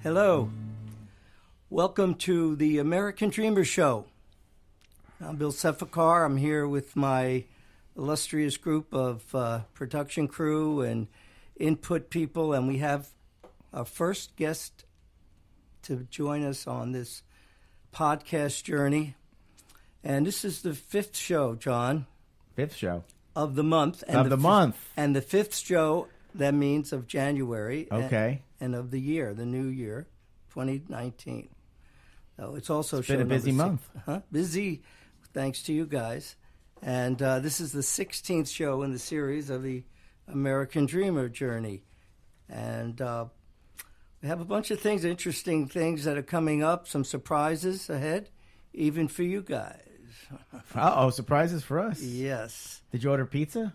Hello. Welcome to the American Dreamer Show. I'm Bill Sefakar. I'm here with my illustrious group of production crew and input people, and we have our first guest to join us on this podcast journey. And this is the fifth show, John. Fifth show. Of the month. And month. And the fifth show, that means of January. Okay. And of the year, the new year, 2019. So it's also been a busy month. Busy, thanks to you guys. And this is the 16th show in the series of the American Dreamer journey. And we have a bunch of things, interesting things that are coming up, some surprises ahead, even for you guys. Uh-oh, surprises for us? Yes. Did you order pizza?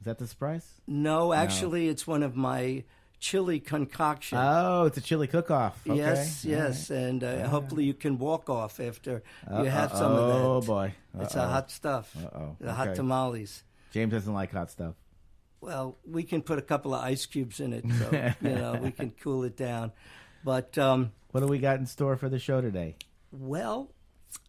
Is that the surprise? No, actually, it's one of my chili concoction. Oh, it's a chili cook-off. Okay. Yes. Right. And hopefully you can walk off after you have some of that. Oh, boy. It's a hot stuff. The hot tamales. James doesn't like hot stuff. Well, we can put a couple of ice cubes in it, so we can cool it down. But what do we got in store for the show today? Well,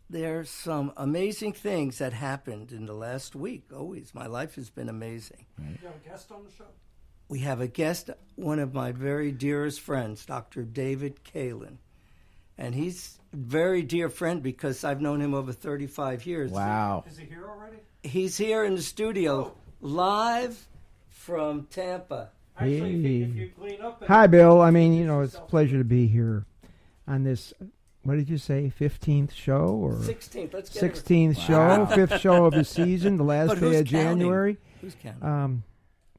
there's some amazing things that happened in the last week. Always, my life has been amazing. Right. You have a guest on the show? We have a guest, one of my very dearest friends, Dr. David Kalin. And he's a very dear friend because I've known him over 35 years. Wow. Is he here already? He's here in the studio, live from Tampa. Actually, if you clean up... Hi, Bill. I mean, it's a pleasure to be here on this, what did you say, 15th show? Or 16th, let's get 16th show, fifth show of the season, the last day of January. Who's counting?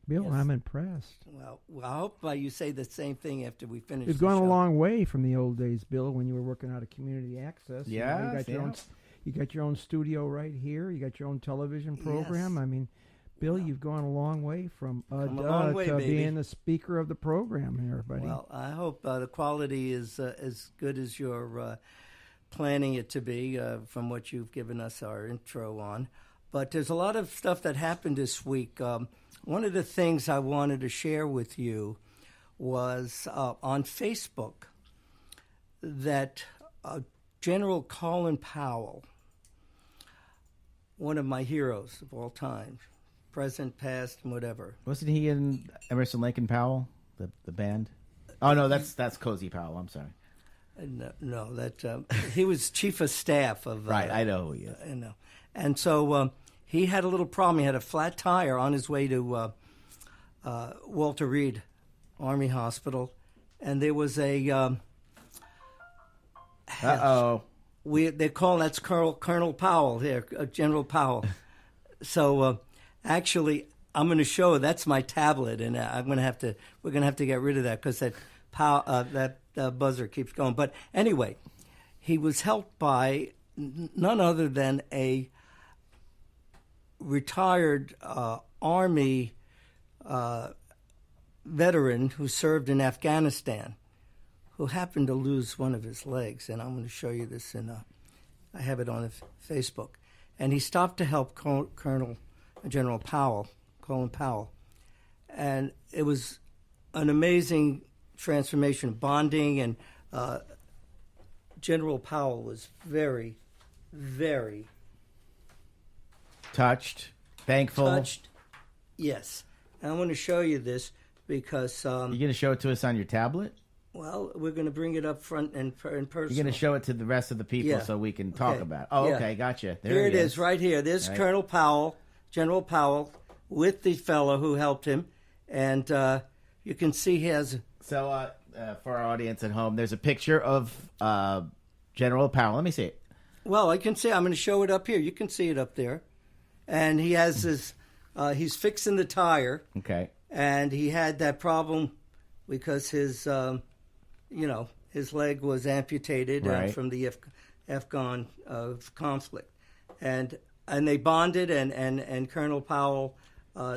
Bill, Yes. I'm impressed. Well, I hope you say the same thing after we finish You've the gone show. a long way from the old days, Bill, when you were working out of community access. Yeah, you got your own studio right here. You got your own television program. Yes. I mean, Bill, you've gone a long way from Come a long way, to baby. being the speaker of the program here, buddy. Well, I hope the quality is as good as you're planning it to be from what you've given us our intro on. But there's a lot of stuff that happened this week. One of the things I wanted to share with you was on Facebook that General Colin Powell, one of my heroes of all time, present, past, and whatever. Wasn't he in Emerson, Lake and Powell, the band? Oh, no, that's Cozy Powell. I'm sorry. No, that he was chief of staff of. Right, I know who he is. I know, and so he had a little problem. He had a flat tire on his way to Walter Reed Army Hospital, and there was a. They call that's Colonel Powell here, General Powell. So actually, I'm going to show that's my tablet, and we're going to have to get rid of that because that buzzer keeps going. But anyway, he was helped by none other than a retired Army veteran who served in Afghanistan, who happened to lose one of his legs. And I'm going to show you this I have it on Facebook. And he stopped to help General Powell, Colin Powell. And it was an amazing transformation of bonding, and General Powell was very, very touched, thankful. Yes. And I want to show you this because... You're going to show it to us on your tablet? Well, we're going to bring it up front and in person. You're going to show it to the rest of the people so we can talk about it. Oh, yeah. Okay, gotcha. Here it is, right here. There's right. Colonel Powell, General Powell, with the fellow who helped him. And you can see he has... So, for our audience at home, there's a picture of General Powell. Let me see it. Well, I can see. I'm going to show it up here. You can see it up there. And he has his... he's fixing the tire. Okay. And he had that problem because his, his leg was amputated from the Afghan conflict. And they bonded, and Colonel Powell...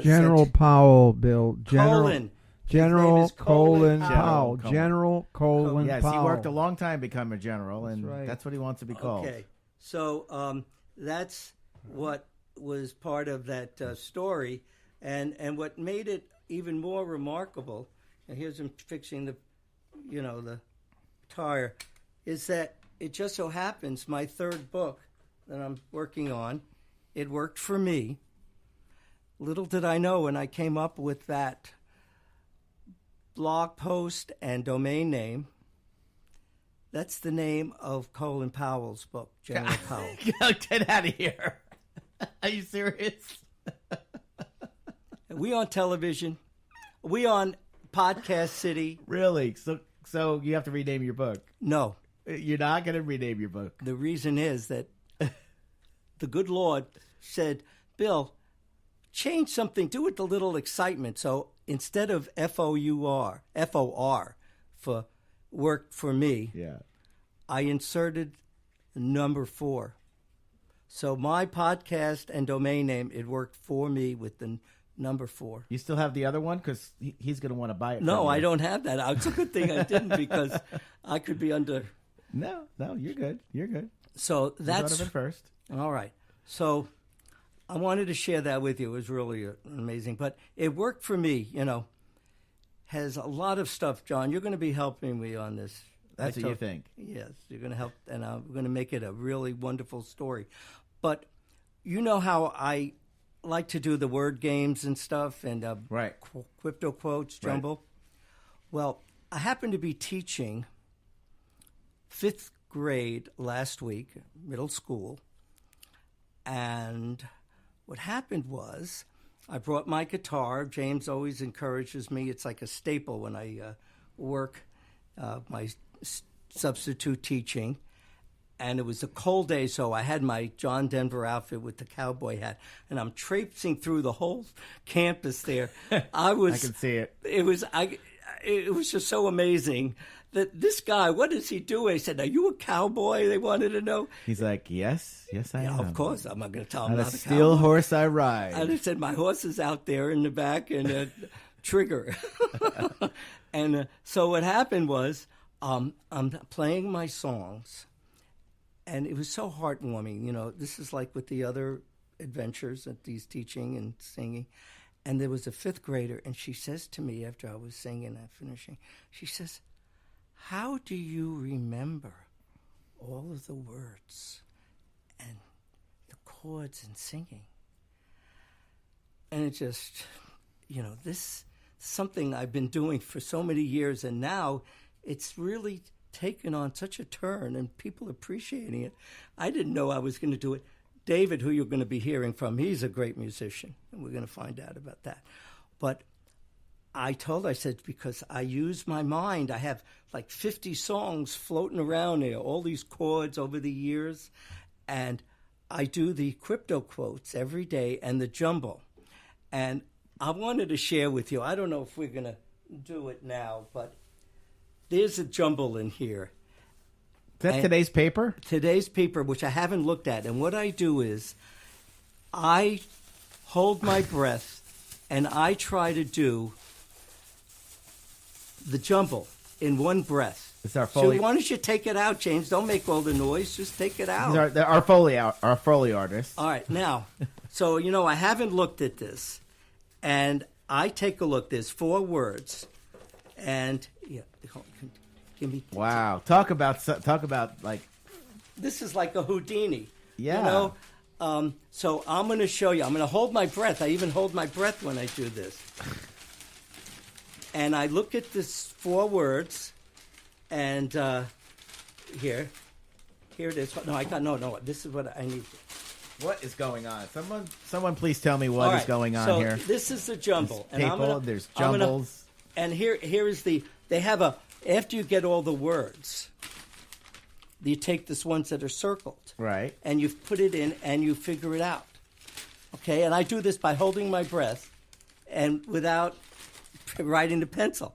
General Powell, Bill. Colin. General Colin Powell. Colin. General Colin Yes, Powell. he worked a long time to become a general, and that's what he wants to be called. Okay. So that's what was part of that story. And what made it even more remarkable, and here's him fixing the retire is that it just so happens my third book that I'm working on, it worked for me. Little did I know when I came up with that blog post and domain name, that's the name of Colin Powell's book, General Powell. Get out of here. Are you serious? We on television. We on Podcast City. Really? So you have to rename your book? No. You're not going to rename your book? The reason is that the good Lord said, Bill, change something. Do it a little excitement. So instead of FOUR, FOR for work for me, Yeah. I inserted number 4. So my podcast and domain name, it worked for me with the number 4. You still have the other one? Because he's going to want to buy it. No, from you. I don't have that. It's a good thing I didn't because I could be under. No, you're good. You're good. So You that's thought of it first. all right. So I wanted to share that with you. It was really amazing. But it worked for me, Has a lot of stuff, John. You're going to be helping me on this. That's what you think. Yes, you're going to help, and I'm going to make it a really wonderful story. But you know how I like to do the word games and stuff and Right. crypto quotes, jumble? Well, I happened to be teaching 5th grade last week, middle school, and what happened was I brought my guitar. James always encourages me. It's like a staple when I work my substitute teaching. And it was a cold day, so I had my John Denver outfit with the cowboy hat, and I'm traipsing through the whole campus there. I can see it. It was just so amazing that this guy, what does he do? I said, "Are you a cowboy?" They wanted to know. He's like, yes, I am. Of course, I'm not going to tell him On a not a steel cowboy. horse I ride. And I said, my horse is out there in the back and a trigger. And so what happened was I'm playing my songs, and it was so heartwarming. This is like with the other adventures at these teaching and singing. And there was a 5th grader, and she says to me after I was singing and finishing, she says, "How do you remember all of the words and the chords and singing?" And it just, this is something I've been doing for so many years, and now it's really taken on such a turn, and people appreciating it. I didn't know I was going to do it. David, who you're going to be hearing from, he's a great musician, and we're going to find out about that. But I said, because I use my mind. I have like 50 songs floating around there, all these chords over the years, and I do the crypto quotes every day and the jumble. And I wanted to share with you, I don't know if we're going to do it now, but there's a jumble in here. Is that today's paper? Today's paper, which I haven't looked at. And what I do is I hold my breath and I try to do the jumble in one breath. It's our So Foley. why don't you take it out, James? Don't make all the noise. Just take it out. These are our Foley artists. All right, now, so, I haven't looked at this, and I take a look. There's 4 words, and, give me. Wow. Talk about like. This is like a Houdini. Yeah. So I'm going to show you. I'm going to hold my breath. I even hold my breath when I do this. And I look at this 4 words, and here it is. No. This is what I need. What is going on? Someone please tell me what All is right, going on so here. This is the jumble. There's people, there's jumbles. And here is they have after you get all the words, you take the ones that are circled. Right. And you put it in and you figure it out. Okay? And I do this by holding my breath and without writing the pencil,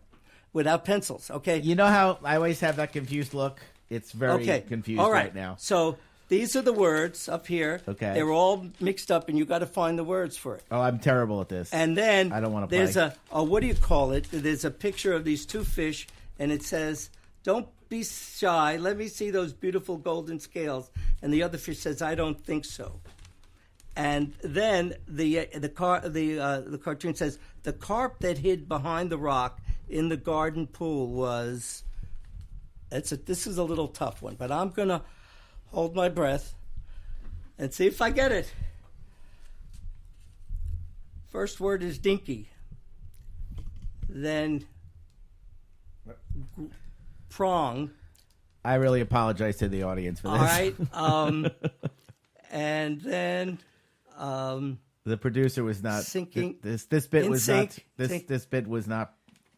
without pencils. Okay? You know how I always have that confused look? It's very confused all right now. So these are the words up here. Okay. They're all mixed up and you got to find the words for it. Oh, I'm terrible at this. And then I don't want to there's play. what do you call it? There's a picture of these 2 fish, and it says, "Don't be shy. Let me see those beautiful golden scales." And the other fish says, "I don't think so." And then the cartoon says, "The carp that hid behind the rock in the garden pool was This is a little tough one, but I'm going to hold my breath and see if I get it. First word is dinky. Then prong. I really apologize to the audience for this. All right. And then the producer was not sinking. This bit was sync, not sync. this bit was not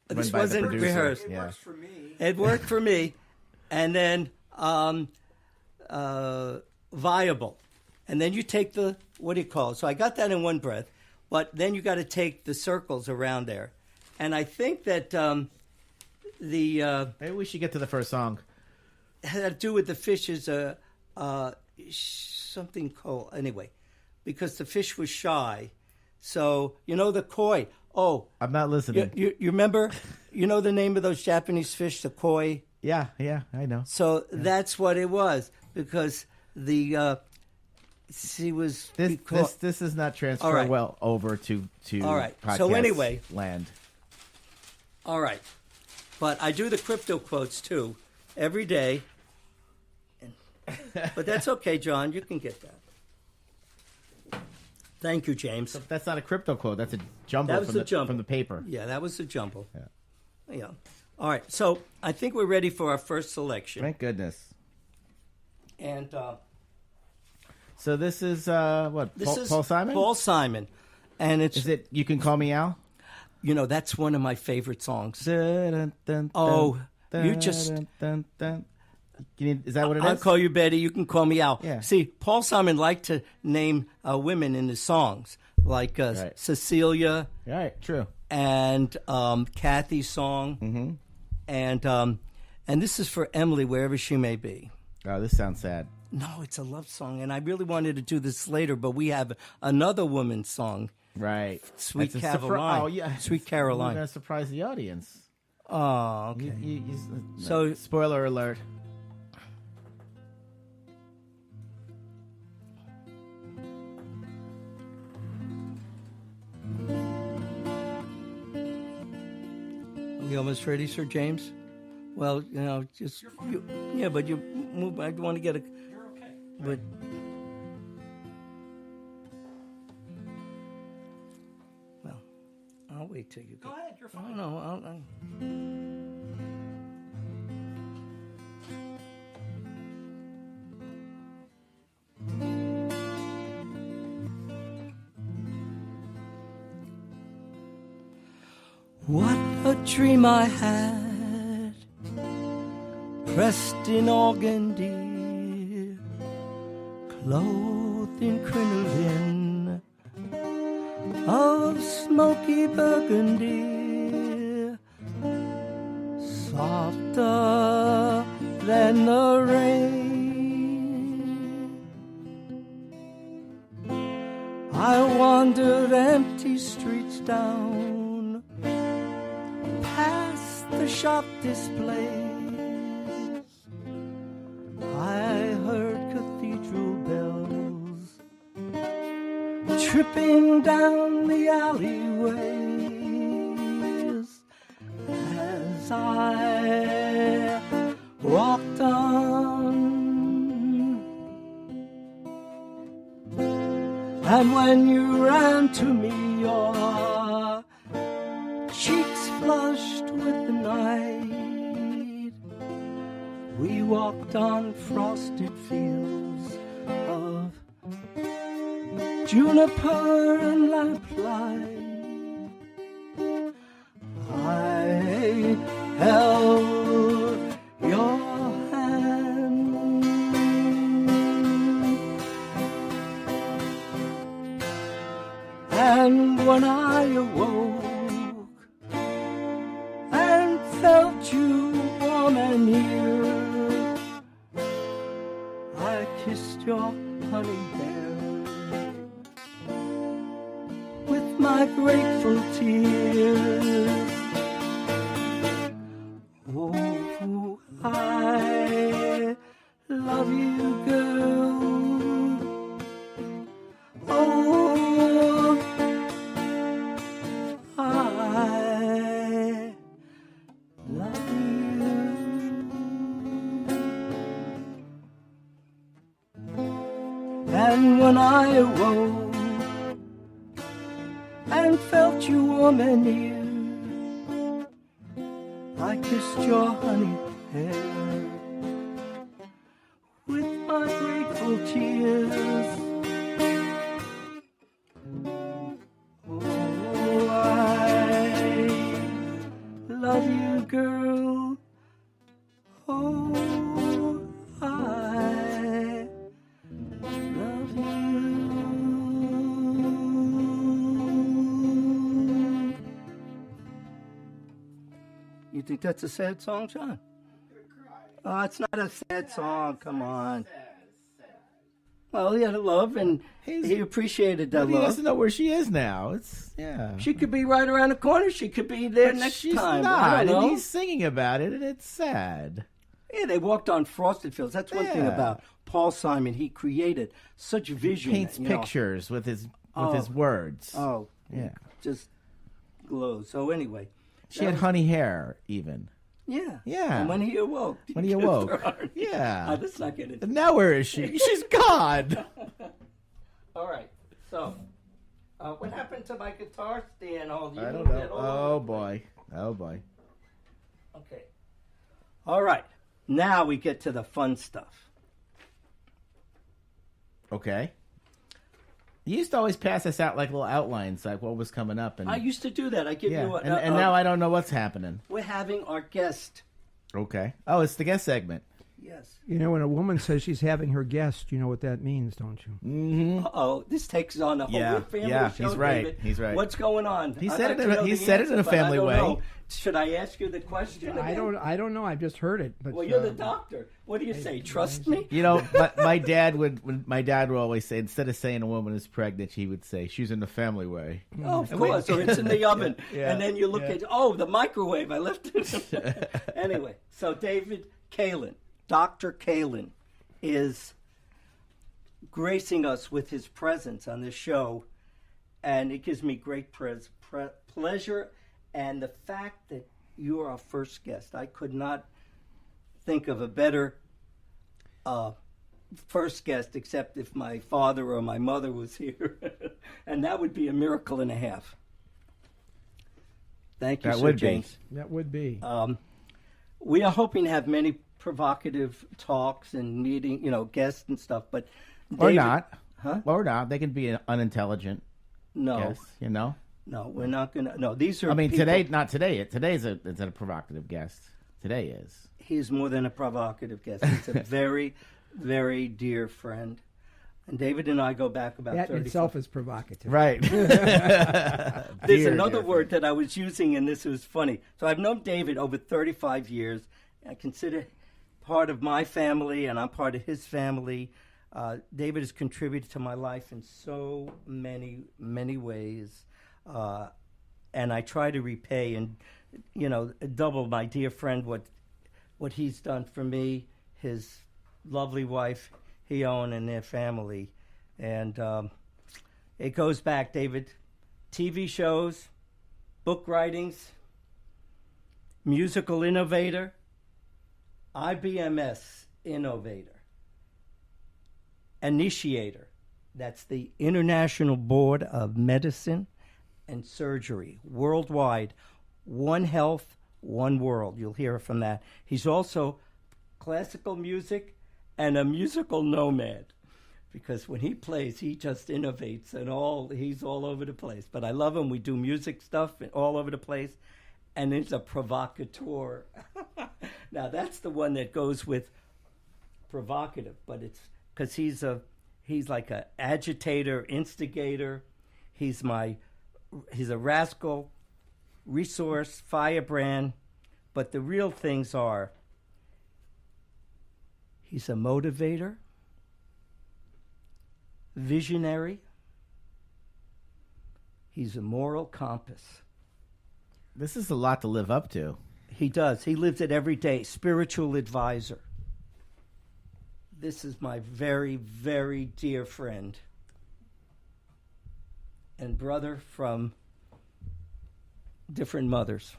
run This by wasn't the producer. rehearsed. It Yeah. works for me. It worked for me. And then viable. And then you take the, what do you call it? So I got that in one breath, but then you got to take the circles around there. And I think that Maybe we should get to the first song. had to do with the fish's something cold. Anyway, because the fish was shy. So, you know, the koi. Oh, I'm not listening. you remember? You know the name of those Japanese fish, the koi? Yeah, I know. So that's what it was, because the she was This is not transfer All right. well over to All right. podcast So anyway. land. All right, but I do the crypto quotes too every day. But that's okay, John. You can get that. Thank you, James. That's not a crypto quote. That's a jumble That was from the the jumble. from the paper. Yeah, that was the jumble. Yeah. Yeah. All right. So I think we're ready for our first selection. Thank goodness. And So this is what? this is Paul Simon? Paul Simon, and it's Is it You Can Call Me Al? you know that's one of my favorite songs. Dun, dun, Oh, dun, you just- dun, dun, dun. Is that what it I'll is? call you Betty. You can call me Al. Yeah. See, Paul Simon liked to name women in his songs, like Right. Cecilia All right, true. and Kathy's song, and this is for Emily, wherever she may be. Oh, this sounds sad. No, it's a love song, and I really wanted to do this later, but we have another woman's song, Right. Sweet That's a Caroline. Oh, yeah. Sweet We're Caroline. going to surprise the audience. Oh, okay. So- spoiler alert. Are we almost ready, Sir James? Well, you know, just yeah, but you move. I want to get a. You're okay. But well, I'll wait till you Go go. ahead. You're I fine. don't know. I'll, What a dream I had, pressed in organdy, clothed in crinoline of smoky burgundy, softer than the rain. I wandered empty streets down, past the shop displays. I heard cathedral bells tripping down the alleyways as I walked on. And when you ran to me, your cheeks flushed with the night. We walked on frosted fields of juniper and lamplight. I held your hand, and when I awoke and felt you warm and near, I kissed your honey hair with my grateful tears. Oh, I love you, girl. Oh, I love you. morning when I awoke and felt you warm and near, I kissed your honey hair with my grateful tears. Oh, I love you, girl. Oh, I love you. You think that's a sad song, John? Oh, it's not a sad song. Come on. Well, he had a love, and he appreciated that He love. doesn't know where she is now. It's She could be right around the corner. She could be there But next she's time. not, I don't know. and he's singing about it, and it's sad. Yeah, they walked on frosted fields. That's one thing Yeah. about Paul Simon. He created such vision. Paints you know. pictures with his words. Oh, Yeah. just glows. So anyway, She had honey hair, even. yeah, Yeah. And when he awoke, When he kissed awoke. her heart. Yeah. Let's not get into. And now where is she? She's gone. All right. So, what happened to my guitar stand? I You don't moved know. it all Oh over. boy. Oh boy. Okay. All right. Now we get to the fun stuff. Okay. You used to always pass us out like little outlines, like what was coming up, and I used to do that. I give yeah, you. and now I don't know what's happening. we're having our guest. Okay. Oh, it's the guest segment. Yes. You know, when a woman says she's having her guest, you know what that means, don't you? Mm-hmm. Uh-oh, this takes on a whole Yeah, family yeah, show, he's right, David. he's right. What's going on? He I'd said like it to in a- know he the said it answer, in a but I family don't way. know. Should I ask you the question I again? don't know. I've just heard it. But Well, you're the doctor. What do you say? Trust me? You know, my dad would always say, instead of saying a woman is pregnant, he would say she's in the family way. Oh, of course. Or it's in the oven. Yeah, And then you look yeah. at, the microwave. I left it. Anyway, so David Kalin, Dr. Kalin, is gracing us with his presence on this show. And it gives me great pleasure. And the fact that you are our first guest, I could not think of a better first guest, except if my father or my mother was here. And that would be a miracle and a half. Thank you, That Sir would be. James. that would be. We are hoping to have many provocative talks and meeting, guests and stuff, but Or David- not. Huh? Or not. They can be unintelligent. No, Guests, you know? no, we're not gonna. No, these are. I mean, people- today, not today. Today's a provocative guest. Today is. He's more than a provocative guest. He's a very, very dear friend. And David and I go back about That in 30. itself is provocative. Right. There's Dear, another dear word that I was using, and this was funny. So I've known David over 35 years. I consider part of my family, and I'm part of his family. David has contributed to my life in so many, many ways. And I try to repay and, double my dear friend what he's done for me, his lovely wife, Hion, and their family. And it goes back, David. TV shows, book writings, musical innovator, IBMS innovator, initiator. That's the International Board of Medicine and Surgery, worldwide. One health, one world. You'll hear from that. He's also classical music and a musical nomad, because when he plays, he just innovates and he's all over the place. But I love him. We do music stuff all over the place, and he's a provocateur. Now that's the one that goes with provocative, but it's because he's like a agitator, instigator. He's a rascal, resource, firebrand. But the real things are, he's a motivator, visionary. He's a moral compass. This is a lot to live up to. He does. He lives it every day. Spiritual advisor. This is my very, very dear friend and brother from different mothers,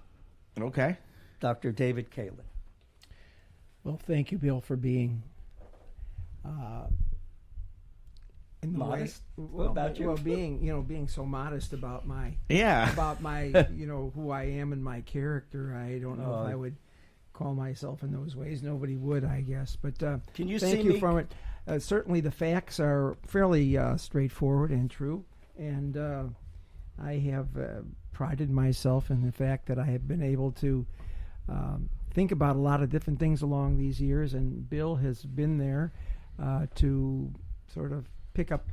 Okay. Dr. David Kalin. Well, thank you, Bill, for being in the Modest? way. What about you? Well, being so modest about my who I am and my character. I don't know if I would call myself in those ways. Nobody would, I guess. But Can you thank see you me? for it. Certainly, the facts are fairly straightforward and true, and I have prided myself in the fact that I have been able to think about a lot of different things along these years, and Bill has been there to sort of pick up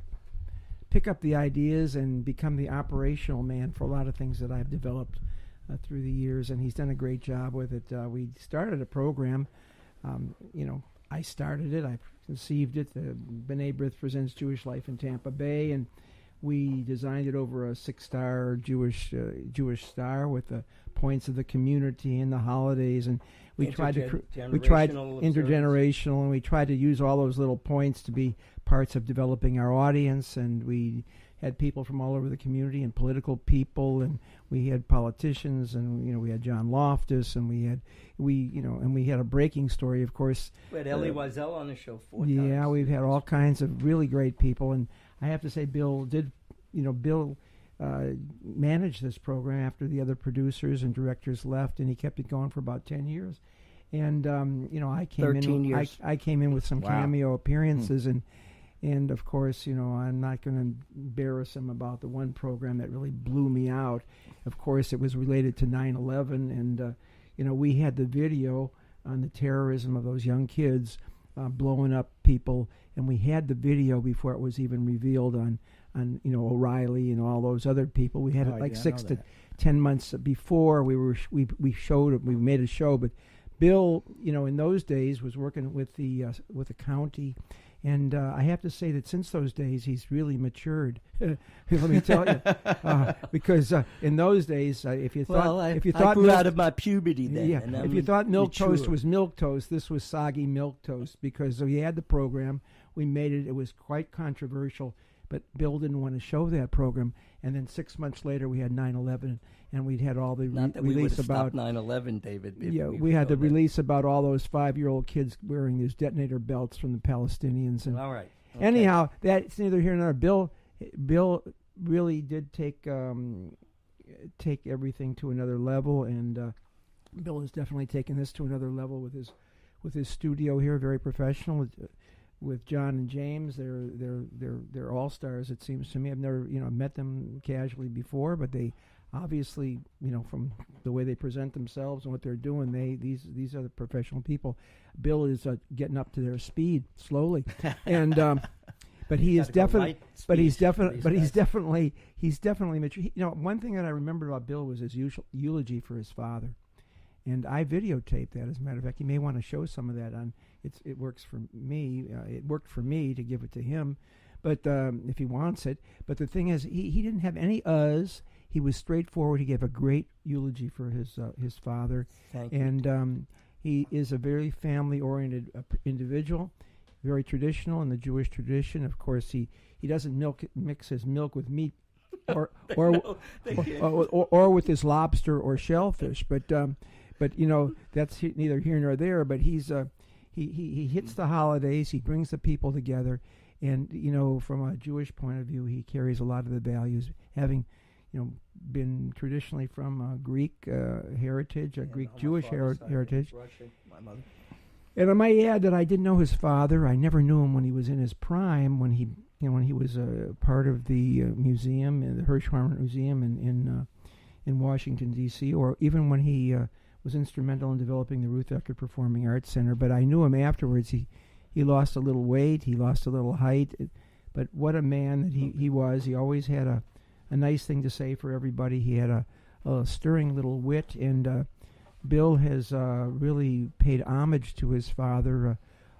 the ideas and become the operational man for a lot of things that I've developed through the years, and he's done a great job with it. We started a program, I started it, I conceived it, the B'nai B'rith Presents Jewish Life in Tampa Bay, and we designed it over a 6-star Jewish star with the points of the community and the holidays, and we tried intergenerational, and we tried to use all those little points to be parts of developing our audience, and we had people from all over the community and political people, and we had politicians, and we had John Loftus, and we had a breaking story, of course. We had Elie Wiesel on the show 4 times. Yeah, we've had all kinds of really great people, and I have to say, Bill managed this program after the other producers and directors left, and he kept it going for about 10 years. And I came 13 years. I came in with some Wow. cameo appearances, and of course, I'm not going to embarrass him about the one program that really blew me out. Of course, it was related to 9/11, and we had the video on the terrorism of those young kids blowing up people, and we had the video before it was even revealed on O'Reilly and all those other people. We had it like 6 to 10 months before we showed it. We made a show, but Bill, in those days was working with the county, and I have to say that since those days he's really matured. Let me tell you, because in those days, if you thought I grew out of my puberty then. yeah, and if you thought milk mature. toast was milk toast, this was soggy milk toast, because we had the program, we made it. It was quite controversial, but Bill didn't want to show that program. And then 6 months later, we had 9/11, and we'd had all the Not that we would release have about stopped 9/11, David. if yeah, we had the showed that. release about all those 5-year-old kids wearing these detonator belts from the Palestinians. And All right. Okay. anyhow, that's neither here nor there. Bill really did take everything to another level, and Bill has definitely taken this to another level with his studio here. Very professional with John and James. They're all stars. It seems to me. I've never met them casually before, but they obviously from the way they present themselves and what they're doing, these are the professional people. Bill is getting up to their speed slowly, and but he is definitely. But he's definitely mature. One thing that I remember about Bill was his eulogy for his father, and I videotaped that. As a matter of fact, you may want to show some of that on. It works for me. It worked for me to give it to him, but if he wants it. But the thing is, he didn't have any uhs. He was straightforward. He gave a great eulogy for his father, Thank you. and he is a very family-oriented individual. Very traditional in the Jewish tradition. Of course, he doesn't mix his milk with meat, or with his lobster or shellfish. But that's neither here nor there. But he hits the holidays. He brings the people together, and from a Jewish point of view, he carries a lot of the values, having been traditionally from a Greek heritage, a Greek Jewish heritage. Russian, my mother. And I might add that I didn't know his father. I never knew him when he was in his prime, when he was a part of the museum, the Hirshhorn Museum in Washington D.C., or even when he was instrumental in developing the Ruth Eckerd Performing Arts Center. But I knew him afterwards. He lost a little weight, he lost a little height, but what a man that he was. He always had a nice thing to say for everybody. He had a stirring little wit, and Bill has really paid homage to his father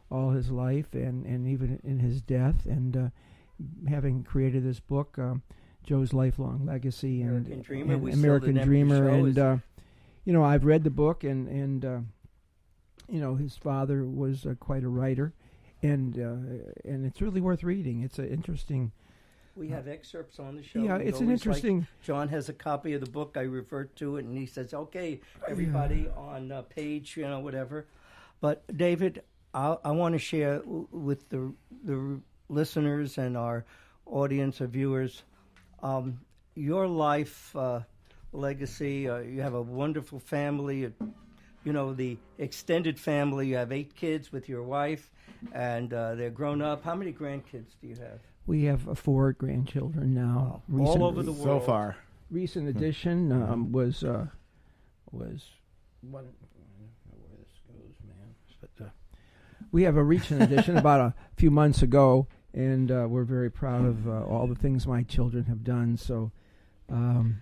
all his life, and even in his death, and having created this book, Joe's Lifelong Legacy, American Dreamer. and We American sold an Dreamer, empty show. and I've read the book, and his father was quite a writer, and it's really worth reading. It's an interesting. We have excerpts on the show. Yeah, We it's an always interesting. John has a copy of the book. I revert to it, and he says, "Okay, everybody on page, whatever." But David, I want to share with the listeners and our audience or viewers, your life legacy. You have a wonderful family. You know, the extended family. You have 8 kids with your wife, and they're grown up. How many grandkids do you have? We have 4 grandchildren now. Wow. All over the world. So far. Recent addition was one. I don't know where this goes, man. But we have a recent addition about a few months ago, and we're very proud of all the things my children have done. So,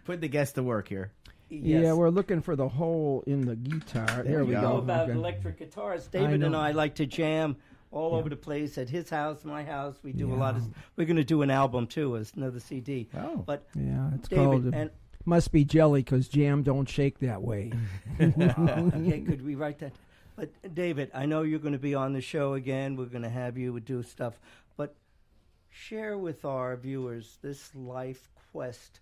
Put the guests to work here. Yes. yeah, we're looking for the hole in the guitar. There we You go. know about Okay. electric guitars. David and know. I like to jam all Yeah. over the place at his house, my house. We do a Yeah. lot of. We're going to do an album too, as another CD. Oh. But Yeah, it's David called. and Must be jelly because jam don't shake that way. okay, could we write that? But David, I know you're going to be on the show again. We're going to have you do stuff, but share with our viewers this life quest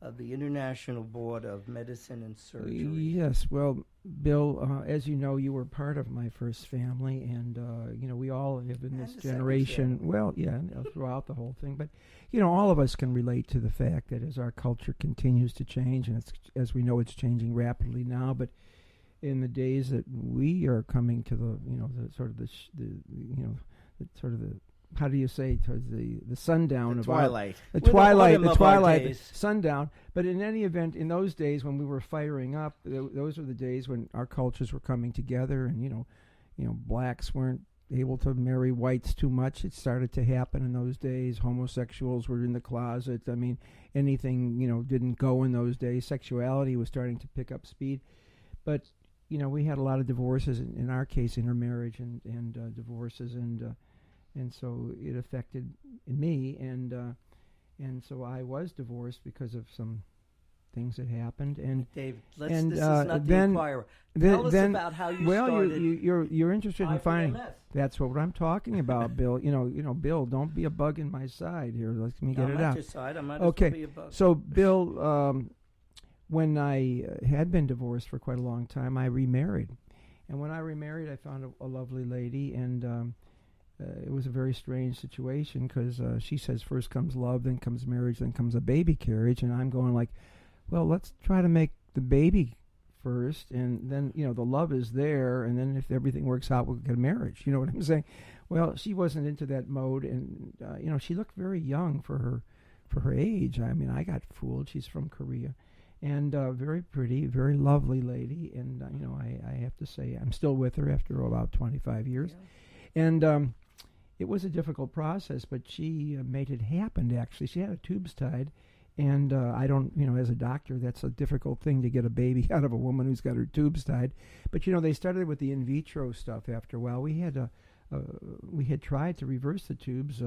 of the International Board of Medicine and Surgery. Yes, well, Bill, as you know, you were part of my first family, and you know, we all have in And this the second generation. family. Well, yeah, throughout the whole thing, but you know, all of us can relate to the fact that as our culture continues to change, and it's, as we know, it's changing rapidly now. But in the days that we are coming to the, you know, the sort of the how do you say, towards the sundown The of twilight. the We're the twilight, autumn the of our twilight, days. sundown. But in any event, in those days when we were firing up, those were the days when our cultures were coming together, and you know, blacks weren't able to marry whites too much. It started to happen in those days. Homosexuals were in the closet. I mean, anything, you know, didn't go in those days. Sexuality was starting to pick up speed, but you know, we had a lot of divorces in our case, intermarriage and divorces, and so it affected me, and so I was divorced because of some things that happened. And David, and, this is not the then- Inquirer. Tell us then, about how you well, started. you're interested in finding. IVMS. That's what I'm talking about, Bill. You know, Bill, don't be a bug in my side here. Let me get I'm it at out. your side. I might Okay, as well be a bug. So, Bill, when I had been divorced for quite a long time, I remarried. And when I remarried, I found a lovely lady, and it was a very strange situation because she says first comes love, then comes marriage, then comes a baby carriage. And I'm going like, well, let's try to make the baby first, and then, you know, the love is there, and then if everything works out, we'll get a marriage. You know what I'm saying? Well, she wasn't into that mode, and, you know, she looked very young for her age. I mean, I got fooled. She's from Korea. And very pretty, very lovely lady. And, you know, I have to say, I'm still with her after about 25 years. Yeah. And it was a difficult process, but she made it happen, actually. She had a tubes tied. And I don't, you know, as a doctor, that's a difficult thing to get a baby out of a woman who's got her tubes tied. But, you know, they started with the in vitro stuff after a while. We had tried to reverse the tubes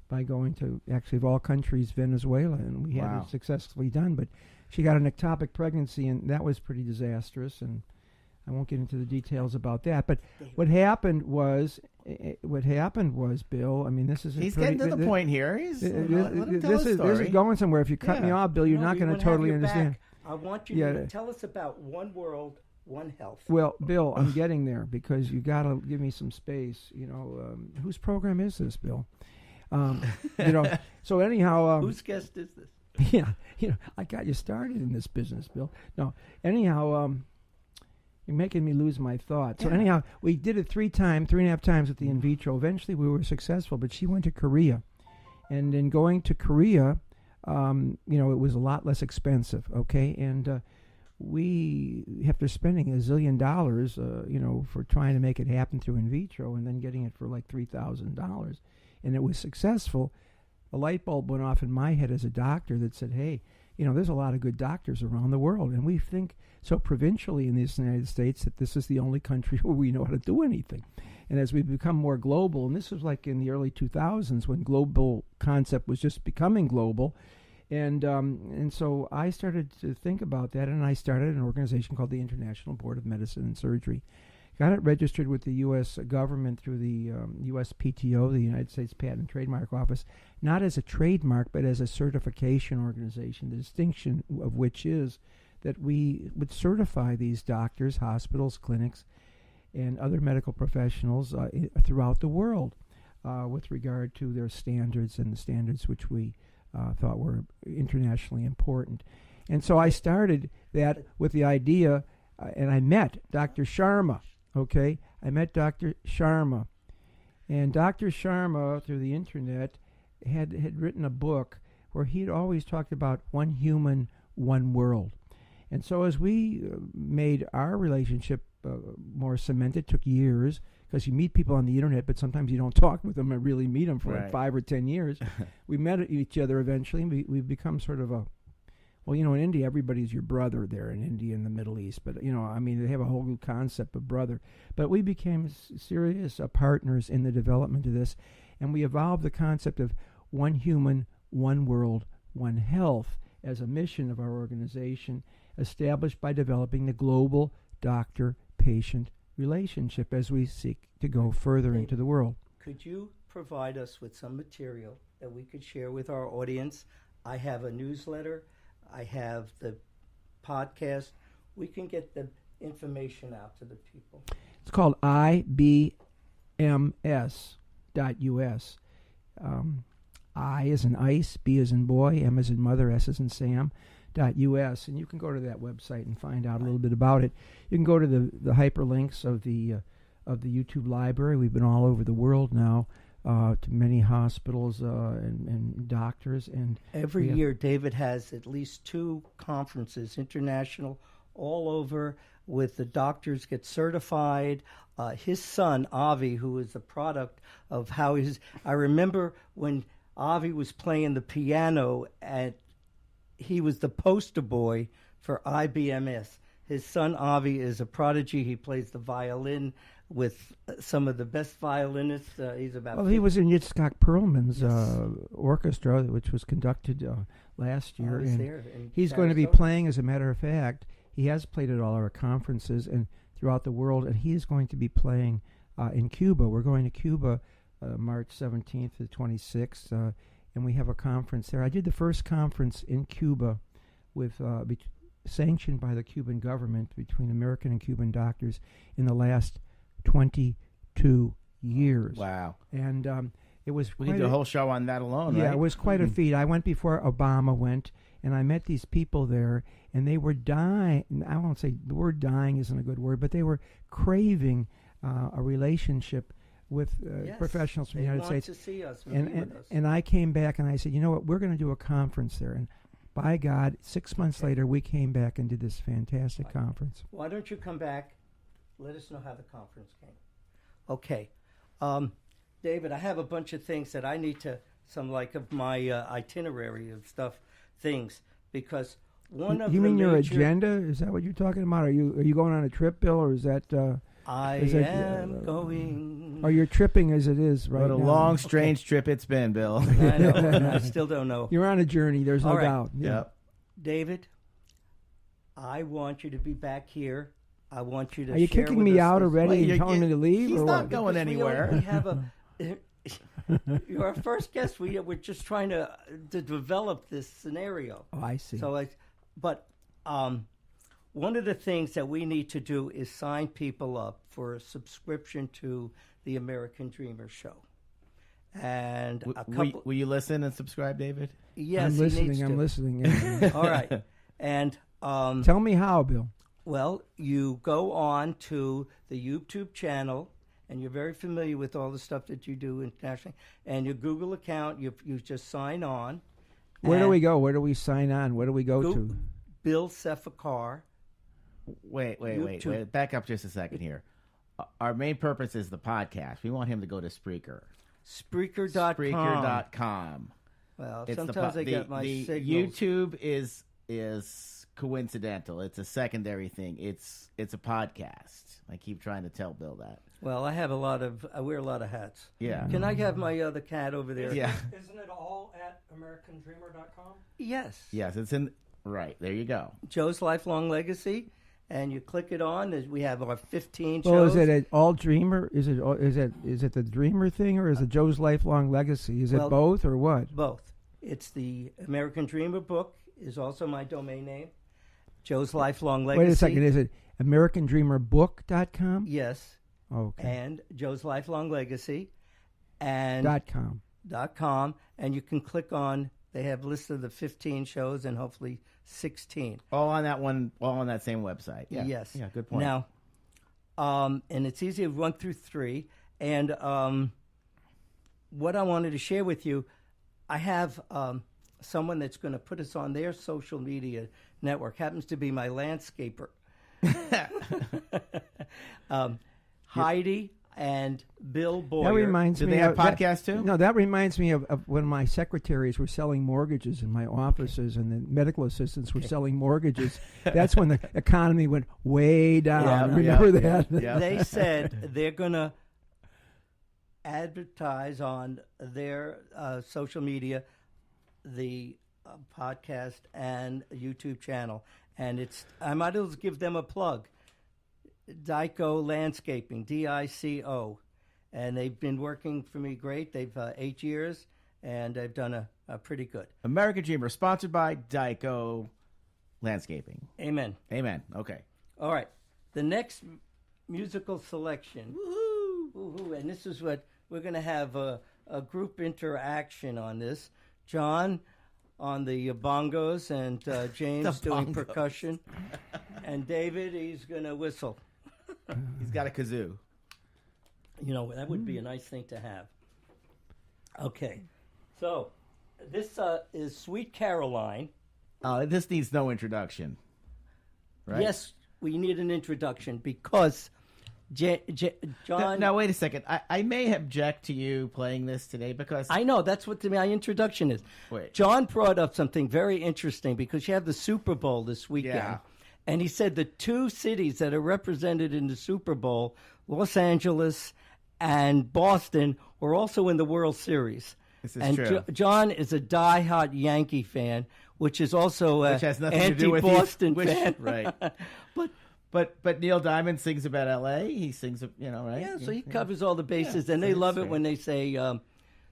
by going to, actually, of all countries, Venezuela, and we had Wow. it successfully done. But she got an ectopic pregnancy, and that was pretty disastrous, and I won't get into the details about that. But what happened was, Bill, I mean, this is He's getting to the point here. He's let him tell this his is story. going somewhere. If you cut me Yeah. off, Bill, you're No, not we going to wanna have totally your understand. back. I want you Yeah. to tell us about One World, One Health. Well, Bill, I'm getting there because you got to give me some space. You know, whose program is this, Bill? You know, so anyhow, Whose guest is this? yeah, you know, I got you started in this business, Bill. No, anyhow, you're making me lose my thought. So Yeah. anyhow, we did it 3.5 times with the in vitro. Eventually, we were successful, but she went to Korea, and in going to Korea, you know, it was a lot less expensive. Okay, and we, after spending $1 zillion, you know, for trying to make it happen through in vitro, and then getting it for like $3,000, and it was successful. A light bulb went off in my head as a doctor that said, hey, you know, there's a lot of good doctors around the world, and we think so provincially in the United States that this is the only country where we know how to do anything. And as we become more global, and this was like in the early 2000s when global concept was just becoming global, and so I started to think about that, and I started an organization called the International Board of Medicine and Surgery. Got it registered with the U.S. government through the USPTO, the United States Patent and Trademark Office, not as a trademark, but as a certification organization, the distinction of which is that we would certify these doctors, hospitals, clinics, and other medical professionals throughout the world. with regard to their standards and the standards which we thought were internationally important. And so I started that with the idea, and I met Dr. Sharma, okay? I met Dr. Sharma. And Dr. Sharma, through the internet, had written a book where he'd always talked about one human, one world. And so as we made our relationship more cemented, it took years, because you meet people on the internet, but sometimes you don't talk with them and really meet them for like 5 or 10 years. We met each other eventually, and we've become sort of a, well, in India, everybody's your brother there in India and the Middle East. But, they have a whole new concept of brother. But we became serious partners in the development of this, and we evolved the concept of one human, one world, one health as a mission of our organization, established by developing the global doctor-patient relationship as we seek to go further into the world. Could you provide us with some material that we could share with our audience? I have a newsletter. I have the podcast. We can get the information out to the people. It's called IBMS.us. I as in ice, B as in boy, M as in mother, S as in Sam, .us, and you can go to that website and find out a little bit about it. You can go to the hyperlinks of the YouTube library. We've been all over the world now, to many hospitals and doctors. And every year, David has at least 2 conferences, international, all over, with the doctors get certified. His son, Avi, who is the product of how I remember when Avi was playing the piano he was the poster boy for IBMS. His son, Avi, is a prodigy. He plays the violin with some of the best violinists. He's about. Well, he was in Yitzhak Perlman's orchestra, which was conducted last year. I was there. He's going to be playing, as a matter of fact. He has played at all our conferences and throughout the world, and he is going to be playing in Cuba. We're going to Cuba March 17th to 26th. And we have a conference there. I did the first conference in Cuba with sanctioned by the Cuban government between American and Cuban doctors in the last 22 years. Wow. And it was we could do a whole show on that alone, right? Yeah, it was quite a feat. I went before Obama went, and I met these people there, and they were dying. I won't say the word dying isn't a good word, but they were craving a relationship with professionals from the United States. To see us, and I came back and I said, you know what, we're going to do a conference there. And by God, 6 months later, we came back and did this fantastic conference. Why don't you come back? Let us know how the conference came. Okay. David, I have a bunch of things that I need to, of my itinerary of things, because one of you the mean your major agenda? Is that what you're talking about? Are you going on a trip, Bill, or is that... I am going. Or you're tripping as it is right now. What a long, strange trip it's been, Bill. I know. I still don't know. You're on a journey. There's no All right. doubt. Yeah. Yep. David, I want you to be back here. I want you to. Are you share kicking with me us out this- already and telling me to leave? He's or not what? going anywhere. We have a. You're our first guest. We're just trying to develop this scenario. Oh, I see. So, one of the things that we need to do is sign people up for a subscription to the American Dreamer Show. And a couple. Will you listen and subscribe, David? Yes, I'm he listening. needs to. I'm listening. Yeah. All right. And Tell me how, Bill. well, you go on to the YouTube channel, and you're very familiar with all the stuff that you do internationally. And your Google account, you just sign on. Where do And we go? Where do we sign on? Where do we go to? Bill Sefakar. Wait. YouTube. Back up just a second here. Our main purpose is the podcast. We want him to go to Spreaker. Spreaker.com. Spreaker.com. Well, It's sometimes I get my the signals. YouTube is coincidental. It's a secondary thing. It's a podcast. I keep trying to tell Bill that. Well, I wear a lot of hats. Yeah. Can I have my other cat over there? Yeah. Isn't it all at AmericanDreamer.com? Yes. Yes, it's in. Right, there you go. Joe's Lifelong Legacy, and you click it on. We have our 15 shows. Well, is it an all Dreamer? Is it the Dreamer thing, or is it Joe's Lifelong Legacy? Is it both, or what? Both. It's the American Dreamer book is also my domain name. Joe's Lifelong Legacy. Wait a second. Is it AmericanDreamerBook.com? Yes. Okay. And Joe's Lifelong Legacy. and .com. .com, and you can click on. They have lists of the 15 shows and hopefully 16. All on that same website. Yeah. Yes. Yeah, good point. Now, and it's easy to run through 3. And what I wanted to share with you, I have someone that's going to put us on their social media network. Happens to be my landscaper, Heidi and Bill Boyer. That reminds Do me. they have of, podcasts too? No, that reminds me of when my secretaries were selling mortgages in my offices, and the medical assistants were selling mortgages. That's when the economy went way down. Remember that? Yeah. They said they're going to advertise on their social media, the podcast and YouTube channel, and I might as well give them a plug. Dico Landscaping, DICO, and they've been working for me great. They've 8 years, and they've done a pretty good. American Dreamer, sponsored by Dico Landscaping. Amen. Amen. Okay. All right, the next musical selection. Woohoo! Woohoo! And this is what we're going to have a group interaction on this. John on the bongos, and James doing percussion, and David, he's going to whistle. He's got a kazoo. You know, that would be a nice thing to have. Okay. So, this is Sweet Caroline. This needs no introduction. Right? Yes, we need an introduction because John... Now, wait a second. I may object to you playing this today because... I know, that's what my introduction is. Wait. John brought up something very interesting because you have the Super Bowl this weekend. Yeah. And he said the 2 cities that are represented in the Super Bowl, Los Angeles and Boston, were also in the World Series. This is and true. John is a diehard Yankee fan, which is also an Which has nothing to do with anti-Boston fan. Right. But But Neil Diamond sings about L.A. He sings, right? yeah, so he covers all the bases, Yeah, and they so love that's it when they say,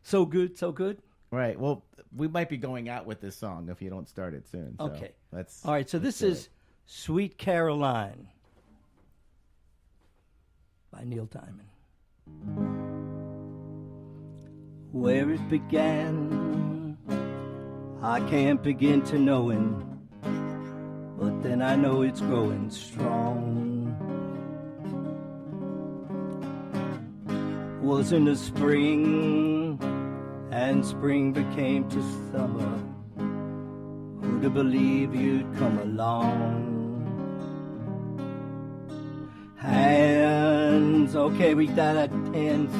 so good, so good. Right. Well, we might be going out with this song if you don't start it soon. So Okay. All right, so this is Sweet Caroline by Neil Diamond. Where it began, I can't begin to knowing, but then I know it's growing strong. Was in the spring, and spring became to summer. Who'd have believed you'd come along? Hands, okay, we got our hands,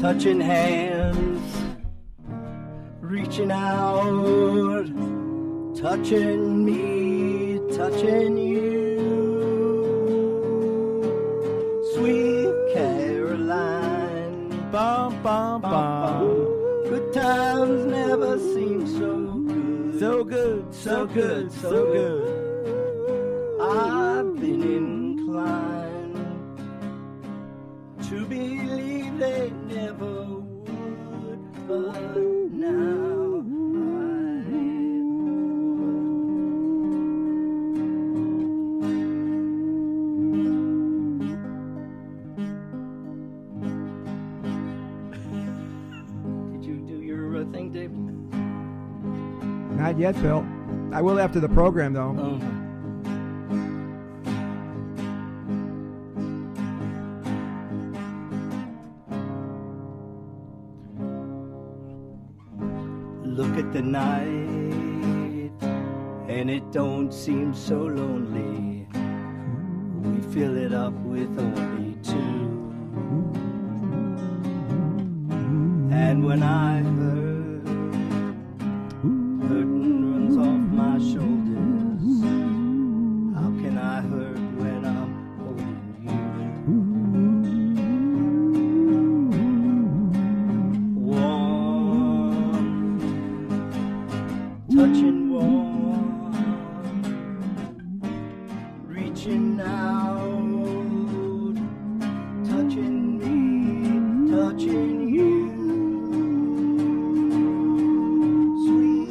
touching hands, reaching out, touching me, touching you. Sweet Caroline, Bum, bum, bum. good times never seem so good. So good, so good, so good. I've been inclined to believe they never would, but now I would. Did you do your thing, Dave? Not yet, Bill. I will after the program, though. Look at the night, and it don't seem so lonely. We fill it up with only 2. And when I hurt, burden runs off my shoulders. How can I hurt when I'm holding you? Warm, touching warm, reaching out, touching me, touching you. Sweet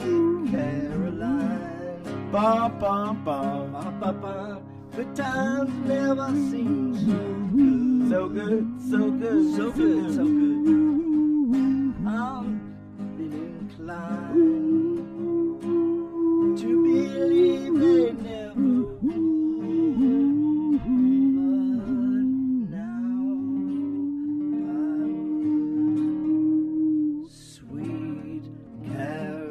Caroline, Bum, bum, bum. ba, ba, ba. Good times never seem so good. So good, so good, So good, so good. line to believe they never would. But now I would. Sweet Caroline.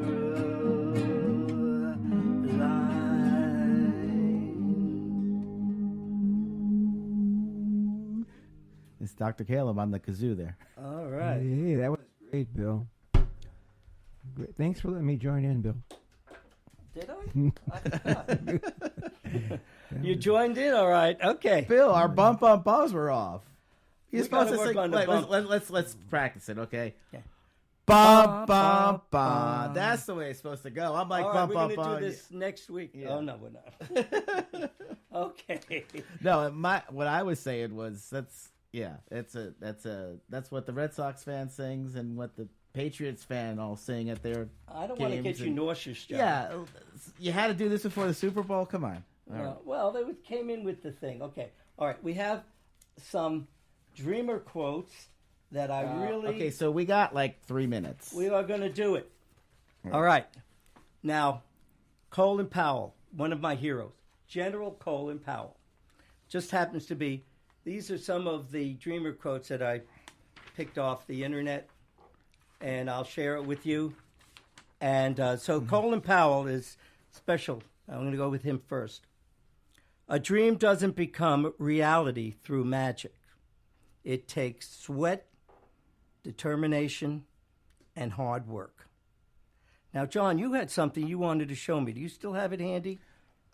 It's Dr. Caleb on the kazoo there. All right. Hey, that was great, Bill. Great. Thanks for letting me join in, Bill. Did I forgot. You joined in? All right. Okay. Bill, our bump buzz were off. You're We supposed gotta to work sing. on the bump. Let's practice it, okay? Okay. Bum bum bum. That's the way it's supposed to go. I'm like All right, bum we're bum going bum. to do this next week. Yeah. Oh, no, we're not. Okay. No, what I was saying was that's what the Red Sox fan sings and what the Patriots fan all sing at their I don't want to games get you nauseous, John. Yeah, you had to do this before the Super Bowl. Come on. All right. Well, they came in with the thing. Okay. All right. We have some dreamer quotes that I really... Okay, so we got like 3 minutes. We are going to do it. All right. Now, Colin Powell, one of my heroes, General Colin Powell, just happens to be... These are some of the dreamer quotes that I picked off the internet, and I'll share it with you. And so Colin Powell is special. I'm going to go with him first. A dream doesn't become reality through magic. It takes sweat, determination, and hard work. Now, John, you had something you wanted to show me. Do you still have it handy?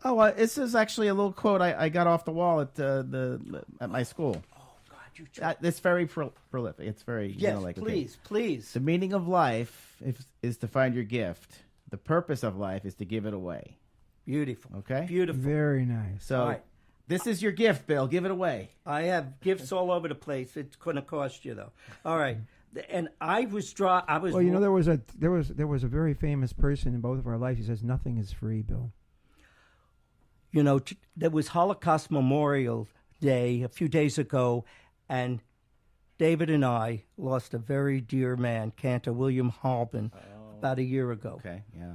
Oh, this is actually a little quote I got off the wall at my school. Oh, God, you... It's very prolific. It's very... Yes, okay. please. The meaning of life is to find your gift. The purpose of life is to give it away. Beautiful. Okay? Beautiful. Very nice. So All right. this is your gift, Bill. Give it away. I have gifts all over the place. It's going to cost you, though. All right. And I was Well, you know, there was a very famous person in both of our lives. He says nothing is free, Bill. You know, there was Holocaust Memorial Day a few days ago, and David and I lost a very dear man, Cantor William Halbin, about a year ago. Okay, yeah.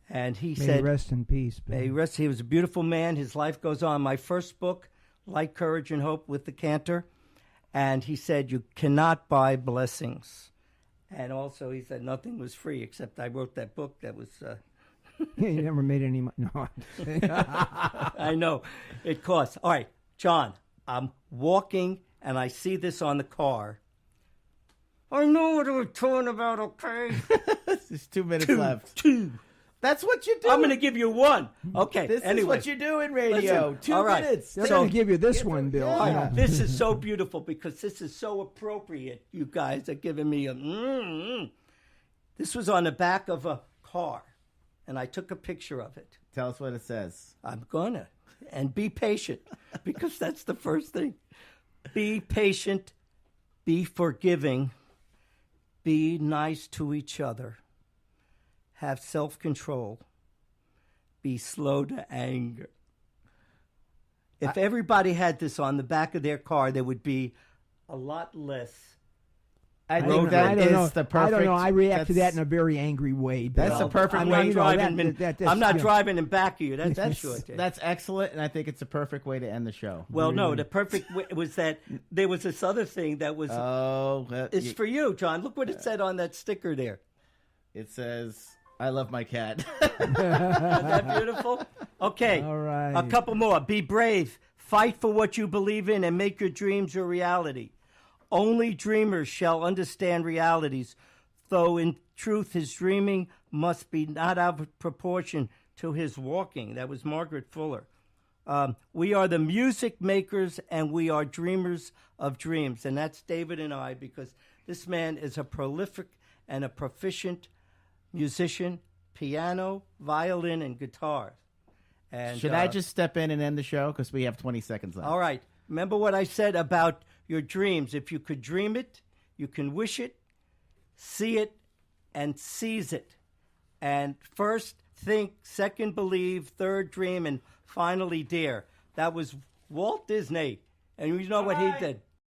And he May said, he rest in peace, Bill. May he rest. He was a beautiful man. His life goes on. My first book, Light, Courage, and Hope with the Cantor. And he said, you cannot buy blessings. And also he said, nothing was free, except I wrote that book that was... You never made any money. No. I know. It costs. All right, John, I'm walking, and I see this on the car. I know what we're talking about, okay? There's 2 minutes left. Two. That's what you do. I'm going to give you one. Okay, This anyway. is what you do in radio. Listen, 2 all right. minutes. They're So- going to give you this one, Bill. Yeah. All You know. right, this is so beautiful because this is so appropriate. You guys are giving me a This was on the back of a car, and I took a picture of it. Tell us what it says. I'm gonna. And be patient, because that's the first thing. Be patient, be forgiving, be nice to each other, have self-control, be slow to anger. If everybody had this on the back of their car, there would be a lot less. I don't think know. that I don't know. is the perfect. I don't know. I react to that that's- in a very angry way, Bill. That's the perfect I'm way. not You know, driving. I'm not yeah. driving in back of you. That's for That's sure. Jay. that's excellent, and I think it's a perfect way to end the show. Well, no, the perfect way was that there was this other thing that was. Oh, It's for you, John. Look what it said on that sticker there. it says, "I love my cat." Isn't that beautiful? Okay. All right. A couple more. Be brave. Fight for what you believe in and make your dreams your reality. Only dreamers shall understand realities, though in truth his dreaming must be not out of proportion to his walking. That was Margaret Fuller. We are the music makers and we are dreamers of dreams. And that's David and I, because this man is a prolific and a proficient musician, piano, violin, and guitar. And Should I just step in and end the show because we have 20 seconds left? All right. Remember what I said about your dreams. If you could dream it, you can wish it, see it, and seize it. And first think, second believe, third dream, and finally dare. That was Walt Disney. And you know what he did.